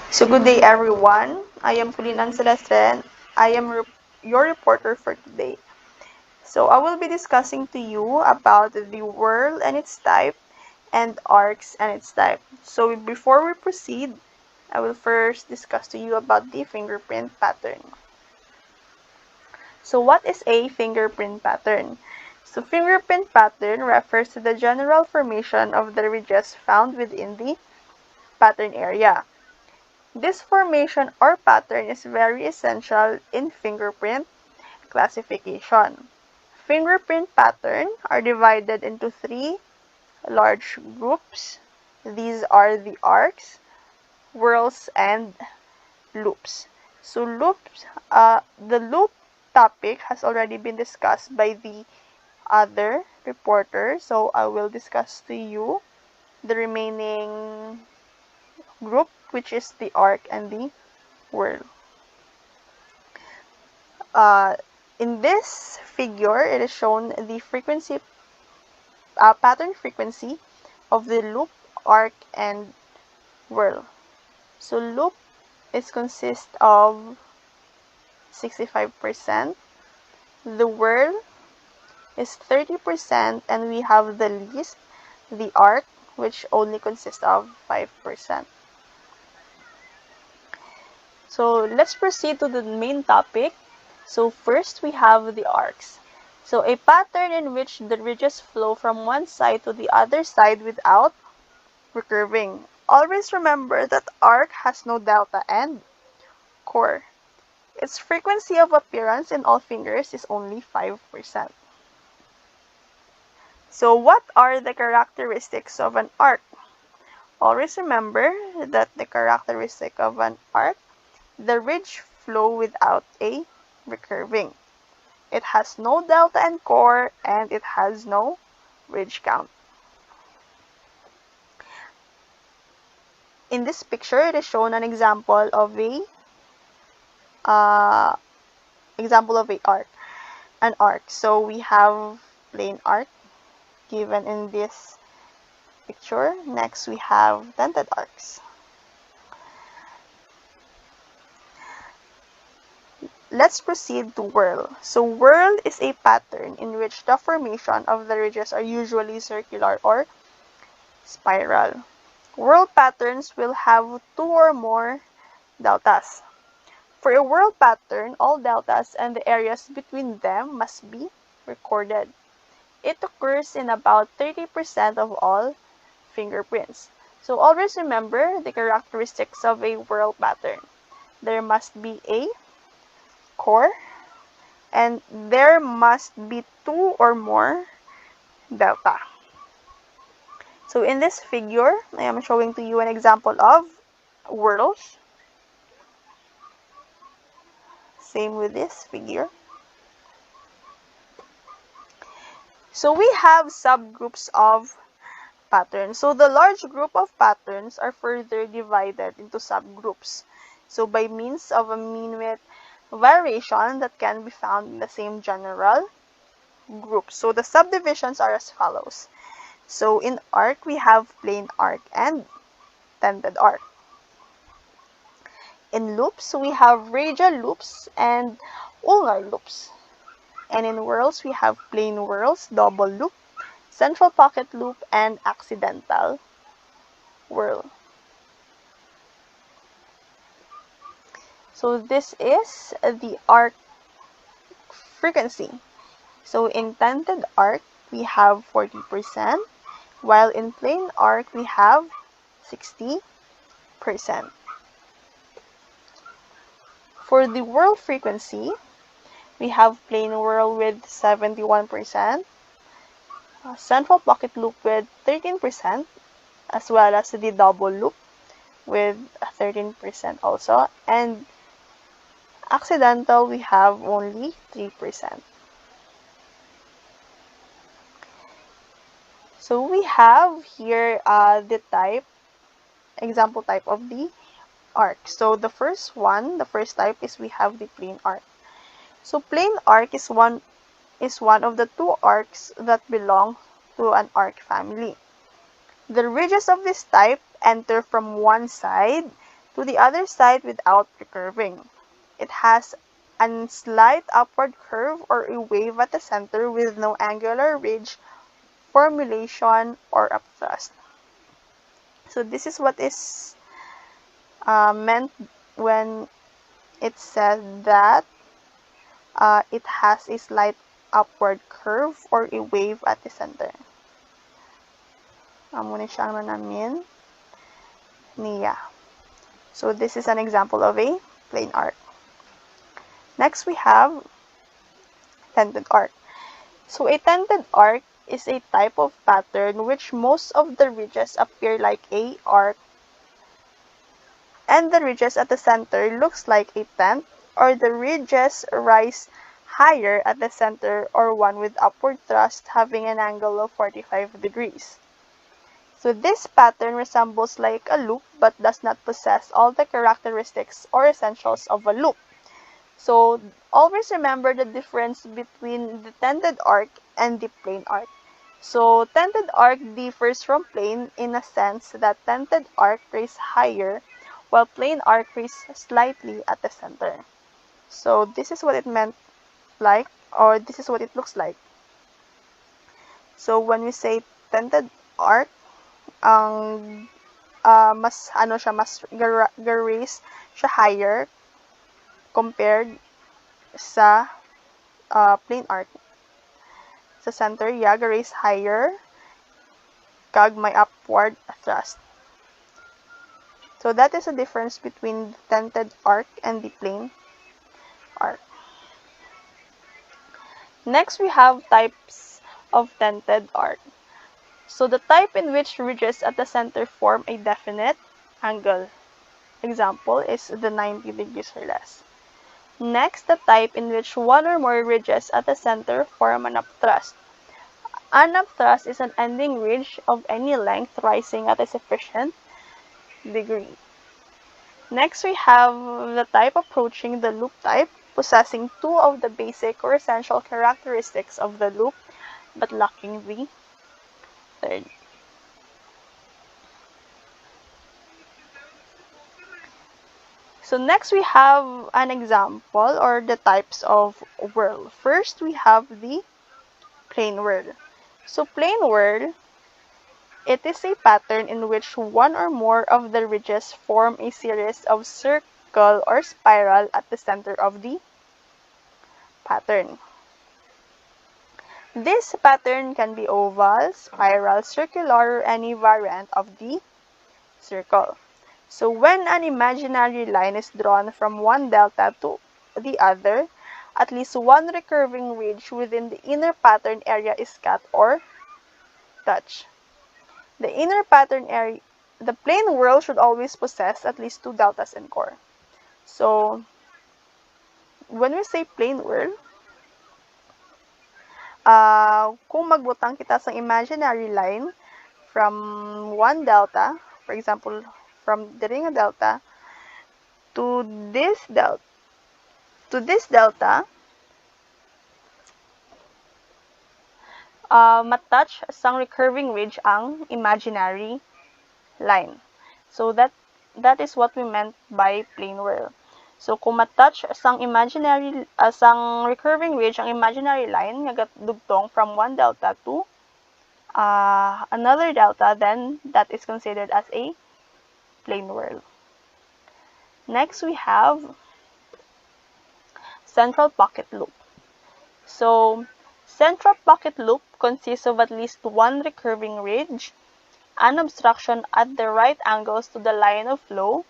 So good day everyone. I am Pauline Celestre and I am your reporter for today. So I will be discussing to you about the whirl and its type and arcs and its type. So before we proceed, I will first discuss to you about the fingerprint pattern. So what is a fingerprint pattern? So fingerprint pattern refers to the general formation of the ridges found within the pattern area. This formation or pattern is very essential in fingerprint classification. Fingerprint patterns are divided into three large groups. These are the arcs, whirls, and loops. So the loop topic has already been discussed by the other reporter. So I will discuss to you the remaining group, which is the arc and the whirl. Uh, in this figure, it is shown the pattern frequency of the loop, arc, and whirl. So loop is consist of 65%. The whirl is 30%, and we have the least, the arc, which only consists of 5%. So let's proceed to the main topic. So first we have the arcs. So a pattern in which the ridges flow from one side to the other side without recurving. Always remember that arc has no delta and core. Its frequency of appearance in all fingers is only 5%. So what are the characteristics of an arc? Always remember that the characteristic of an arc, the ridge flow without a recurving. It has no delta and core, and it has no ridge count. In this picture, it is shown an example of a arc. An arc. So we have plain arc given in this picture. Next, we have dented arcs. Let's proceed to whirl. So whirl is a pattern in which the formation of the ridges are usually circular or spiral. Whirl patterns will have two or more deltas. For a whirl pattern, all deltas and the areas between them must be recorded. It occurs in about 30% of all fingerprints. So always remember the characteristics of a whirl pattern. There must be a core, and there must be two or more delta. So in this figure, I am showing to you an example of whirls. Same with this figure. So we have subgroups of patterns. So the large group of patterns are further divided into subgroups. So by means of a mean width variation that can be found in the same general group. So the subdivisions are as follows. So in arc, we have plain arc and dented arc. In loops, we have radial loops and ulnar loops. And in whirls, we have plain whirls, double loop, central pocket loop, and accidental whirl. So this is the arc frequency. So in dented arc, we have 40%, while in plain arc, we have 60%. For the whirl frequency, we have plain whirl with 71%, central pocket loop with 13%, as well as the double loop with 13% also, and accidental we have only 3%. So we have here the example type of the arc. So the first type is we have the plain arc. So plain arc is one of the two arcs that belong to an arc family. The ridges of this type enter from one side to the other side without recurving. It has a slight upward curve or a wave at the center with no angular ridge, formulation, or upthrust. So this is what is meant when it says that it has a slight upward curve or a wave at the center. Muna siyang namin niya. So this is an example of a plane arc. Next we have dented arc. So a dented arc is a type of pattern which most of the ridges appear like a arc and the ridges at the center looks like a dent, or the ridges rise higher at the center, or one with upward thrust having an angle of 45 degrees. So this pattern resembles like a loop but does not possess all the characteristics or essentials of a loop. So always remember the difference between the dented arc and the plane arc. So dented arc differs from plane in a sense that dented arc rays higher while plane arc rays slightly at the center. So this is what it meant like, or this is what it looks like. So when we say dented arc, ang mas ga-raise siya higher compared sa plane arc. Sa center, ga-raise higher kag may upward thrust. So that is the difference between the dented arc and the plane arc. Next, we have types of dented arc. So the type in which ridges at the center form a definite angle. Example is the 90 degrees or less. Next, the type in which one or more ridges at the center form an upthrust. An upthrust is an ending ridge of any length rising at a sufficient degree. Next, we have the type approaching the loop type, possessing two of the basic or essential characteristics of the loop, but lacking the third. So next we have an example or the types of whirl. First, we have the plane whirl. So plane whirl, it is a pattern in which one or more of the ridges form a series of circle or spiral at the center of the pattern. This pattern can be oval, spiral, circular, or any variant of the circle. So when an imaginary line is drawn from one delta to the other, at least one recurving ridge within the inner pattern area is cut or touched. The inner pattern area, the plane whirl should always possess at least two deltas and core. So when we say plane whirl, kung magbutang kita sa imaginary line from one delta, for example, from the ring delta to this delta, matouch sang recurving ridge ang imaginary line. So that is what we meant by plane whirl. So kung matouch sang sang recurving ridge ang imaginary line nga dugtong from one delta to another delta, then that is considered as a plane whirl. Next, we have central pocket loop. So central pocket loop consists of at least one recurving ridge, an obstruction at the right angles to the line of flow,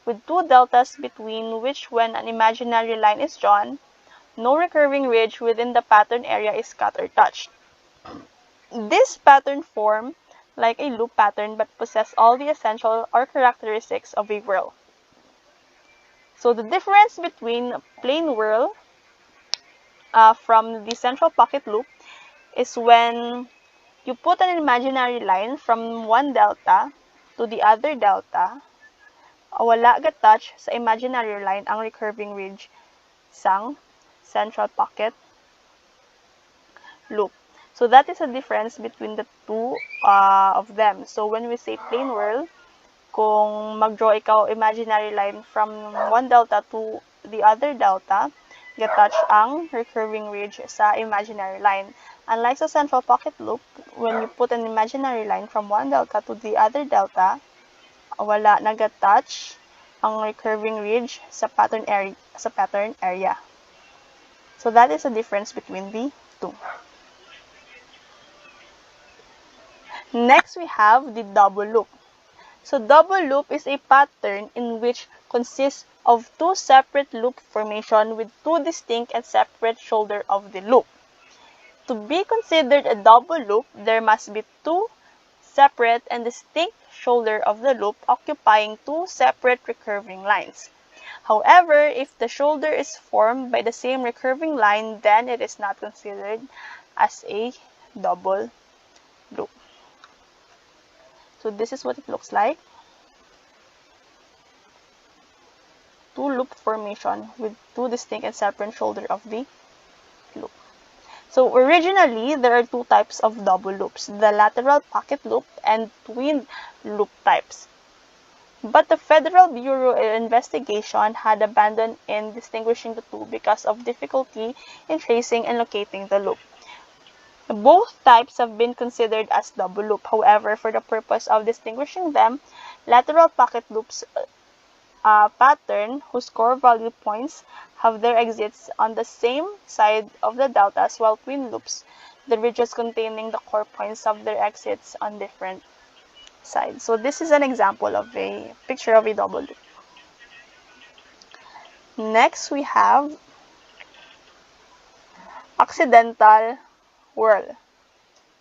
with two deltas between which when an imaginary line is drawn, no recurving ridge within the pattern area is cut or touched. This pattern form like a loop pattern but possess all the essential or characteristics of a whirl. So the difference between plane whirl from the central pocket loop is when you put an imaginary line from one delta to the other delta, wala ga-touch sa imaginary line ang recurving ridge sang central pocket loop. So that is a difference between the two of them. So when we say plane whirl, kung mag-draw ikaw imaginary line from one delta to the other delta, get-touch ang recurving ridge sa imaginary line. Unlike sa central pocket loop, when you put an imaginary line from one delta to the other delta, wala nag-touch ang recurving ridge sa pattern area. So that is the difference between the two. Next, we have the double loop. So double loop is a pattern in which consists of two separate loop formation with two distinct and separate shoulder of the loop. To be considered a double loop, there must be two separate and distinct shoulder of the loop occupying two separate recurving lines. However, if the shoulder is formed by the same recurving line, then it is not considered as a double loop. So this is what it looks like. Two loop formation with two distinct and separate shoulder of the loop. So originally, there are two types of double loops, the lateral pocket loop and twin loop types. But the Federal Bureau of Investigation had abandoned in distinguishing the two because of difficulty in tracing and locating the loop. Both types have been considered as double loop. However, for the purpose of distinguishing them, lateral pocket loops pattern whose core value points have their exits on the same side of the deltas, while twin loops, the ridges containing the core points have their exits on different sides. So this is an example of a picture of a double loop. Next, we have accidental whirl.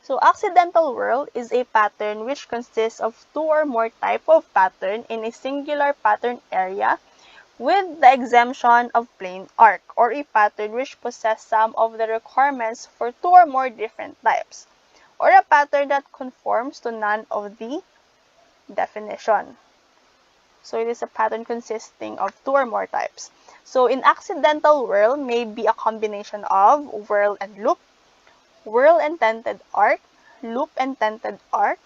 So accidental whirl is a pattern which consists of two or more type of pattern in a singular pattern area with the exemption of plain arc, or a pattern which possesses some of the requirements for two or more different types, or a pattern that conforms to none of the definition. So it is a pattern consisting of two or more types. So in accidental whirl may be a combination of whirl and loop, whirl and dented arc, loop and dented arc,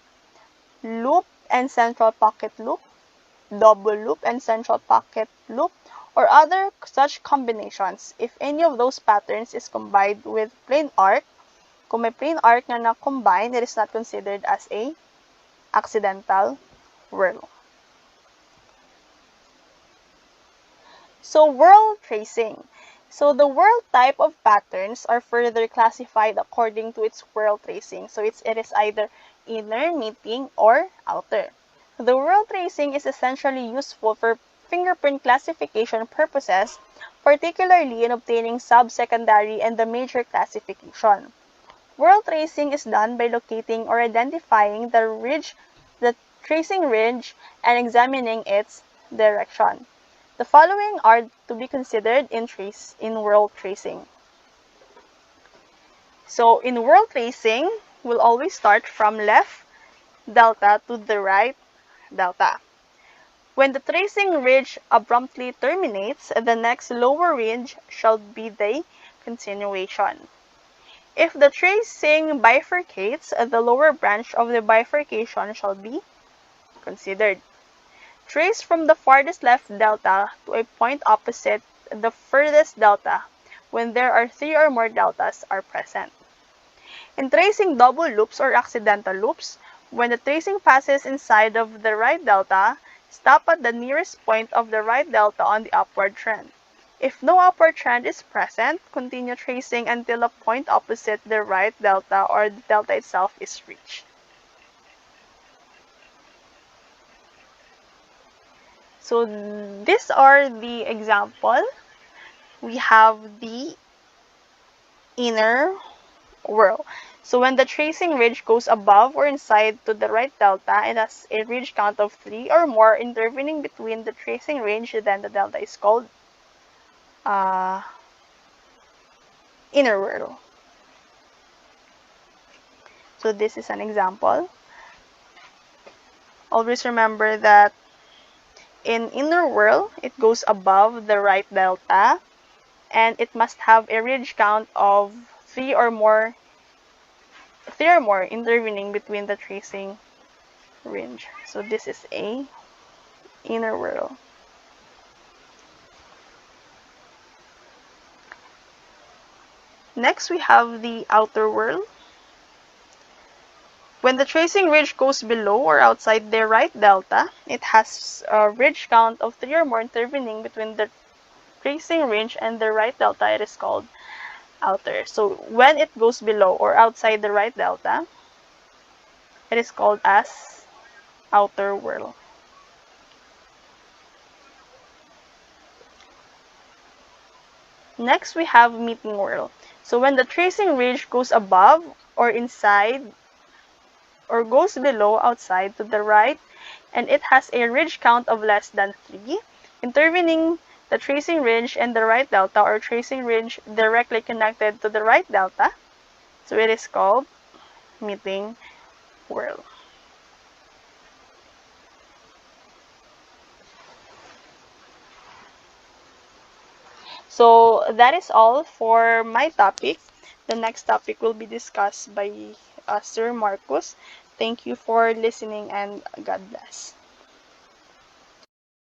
loop and central pocket loop, double loop and central pocket loop, or other such combinations. If any of those patterns is combined with plain arc, kung may plain arc na na-combine, it is not considered as a accidental whirl. So whirl tracing. So the whirl type of patterns are further classified according to its whirl tracing. So it is either inner, knitting, or outer. The whirl tracing is essentially useful for fingerprint classification purposes, particularly in obtaining subsecondary and the major classification. Whirl tracing is done by locating or identifying the tracing ridge, and examining its direction. The following are to be considered in whirl tracing. So in whirl tracing, we'll always start from left delta to the right delta. When the tracing ridge abruptly terminates, the next lower ridge shall be the continuation. If the tracing bifurcates, the lower branch of the bifurcation shall be considered. Trace from the farthest left delta to a point opposite the furthest delta when there are three or more deltas are present. In tracing double loops or accidental loops, when the tracing passes inside of the right delta, stop at the nearest point of the right delta on the upward trend. If no upward trend is present, continue tracing until a point opposite the right delta or the delta itself is reached. So these are the example. We have the inner whirl. So when the tracing ridge goes above or inside to the right delta, it has a ridge count of 3 or more intervening between the tracing ridge, then the delta is called inner whirl. So this is an example. Always remember that in inner whirl, it goes above the right delta, and it must have a ridge count of 3 or more intervening between the tracing ridge. So this is a inner whirl. Next, we have the outer whirl. When the tracing ridge goes below or outside the right delta, it has a ridge count of 3 or more intervening between the tracing ridge and the right delta. It is called outer. So when it goes below or outside the right delta, it is called as outer whirl. Next, we have meeting whirl. So when the tracing ridge goes above or inside or goes below outside to the right and it has a ridge count of less than 3, intervening the tracing ridge and the right delta or tracing ridge directly connected to the right delta. So it is called meeting whirl. So that is all for my topic. The next topic will be discussed by Sir Marcus. Thank you for listening and God bless.